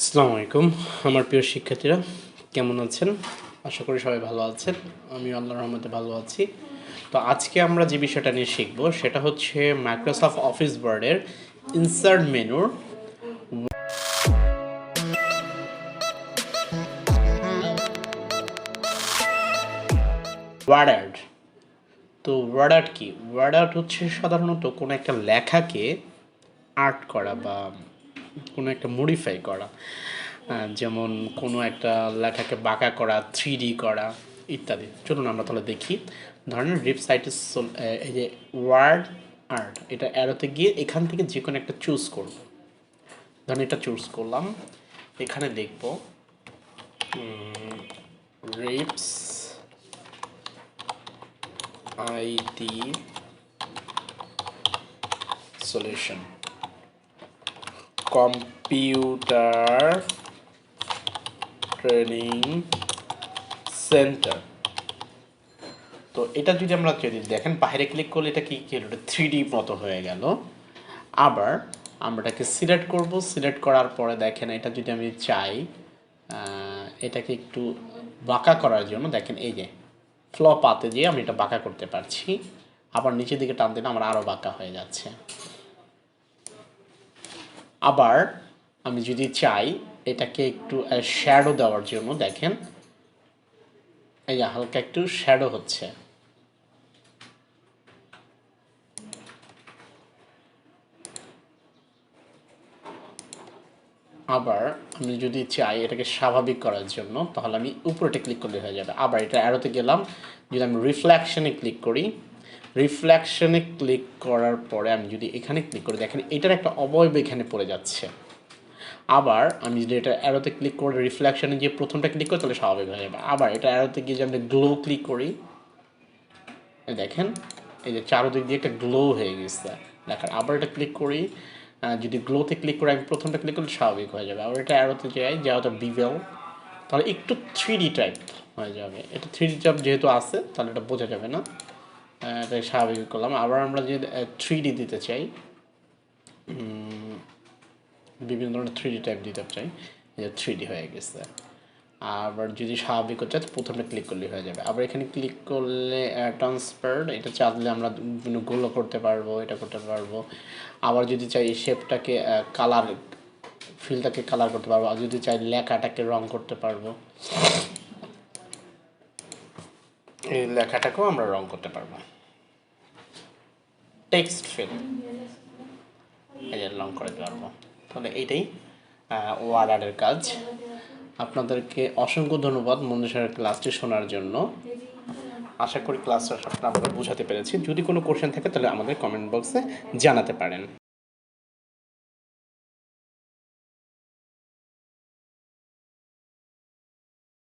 আসসালামু আলাইকুম আমার প্রিয় শিক্ষার্থীরা, কেমন আছেন? আশা করি সবাই ভালো আছেন। আমি আল্লাহর রহমতে ভালো আছি। তো আজকে আমরা যে বিষয়টা নিয়ে শিখব সেটা হচ্ছে মাইক্রোসফট অফিস ওয়ার্ডের ইনসার্ট মেনুর ওয়ার্ডআর্ট। তো ওয়ার্ডআর্ট কি? ওয়ার্ডআর্ট হচ্ছে সাধারণত কোনো একটা লেখাকে আর্ট করা বা কোনো একটা মডিফাই করা, যেমন কোনো একটা লেখাকে বাঁকা করা, 3D করা ইত্যাদি। চলুন আমরা তাহলে দেখি। ধরেন রিপসাইটিস এই যে ওয়ার্ড আর্ট, এটা অ্যারোতে গিয়ে এখান থেকে যে কোনো একটা চুজ করব। ধরেন এটা চুজ করলাম, এখানে দেখব ribs IT solution computer training centre. তো এটা যদি আমরা দেখেন বাইরে ক্লিক করলে এটা কি হলো, এটা 3D মতো হয়ে গেল। আবার আমরা এটাকে সিলেক্ট করব, সিলেক্ট করার পরে দেখেন এটা যদি আমি চাই এটাকে একটু বাঁকা করার জন্য, দেখেন এই যে ফ্লো পাতে দিয়ে আমি এটা বাঁকা করতে পারছি। আবার নিচের দিকে টান দিলে আমার আরও বাঁকা হয়ে যাচ্ছে। আবার আমি যদি চাই এটাকে একটু শ্যাডো দেওয়ার জন্য, দেখেন এই যে হালকা একটু শ্যাডো হচ্ছে। আবার আমি যদি চাই এটাকে স্বাভাবিক করার জন্য, তাহলে আমি উপরেটা ক্লিক করলে হয়ে যাবে। আবার এটা অ্যারোতে গেলাম, যদি আমি রিফ্লেকশনে ক্লিক করি, রিফ্লেকশনে ক্লিক করার পরে আমি যদি এখানে ক্লিক করি, দেখেন এটার একটা অবয়ব এখানে পড়ে যাচ্ছে। আবার আমি যদি এটা অ্যারোতে ক্লিক করে রিফ্লেকশনে গিয়ে প্রথমটা ক্লিক করি, তাহলে স্বাভাবিক হয়ে যাবে। আবার এটা অ্যারোতে গিয়ে যদি আমরা গ্লো ক্লিক করি, দেখেন এই যে চারোদিক দিয়ে একটা গ্লো হয়ে গেছে দেখার। আবার এটা ক্লিক করি, যদি গ্লোতে ক্লিক করে আমি প্রথমটা ক্লিক করলে স্বাভাবিক হয়ে যাবে। আবার এটা অ্যারোতে যাই, যাওয়াটা বিভেল, তাহলে একটু 3D টাইপ হয়ে যাবে। এটা 3D টাইপ যেহেতু আছে তাহলে এটা বোঝা যাবে না, এটা স্বাভাবিক করলাম। আবার আমরা যদি 3D দিতে চাই, বিভিন্ন ধরনের 3D টাইপ দিতে চাই, এটা 3D হয়ে গেছে। আবার যদি স্বাভাবিক হচ্ছে প্রথমে ক্লিক করলে হয়ে যাবে। আবার এখানে ক্লিক করলে ট্রান্সফার, এটা চাইলে আমরা বিভিন্ন গোলও করতে পারবো, এটা করতে পারবো। আবার যদি চাই এই শেপটাকে কালার, ফিলটাকে কালার করতে পারবো। আর যদি চাই লেখাটাকে রং করতে পারবো, এই লেখাটাকেও আমরা রং করতে পারবো। টেক্সট ফিল এই রং করতে পারবো। তাহলে এইটাই ওয়ার্ডআর্টের কাজ। আপনাদেরকে অসংখ্য ধন্যবাদ মনীষার ক্লাসটি শোনার জন্য। আশা করি ক্লাসটা আপনারা বোঝাতে পেরেছি। যদি কোনো কোশ্চেন থাকে তাহলে আমাদের কমেন্ট বক্সে জানাতে পারেন।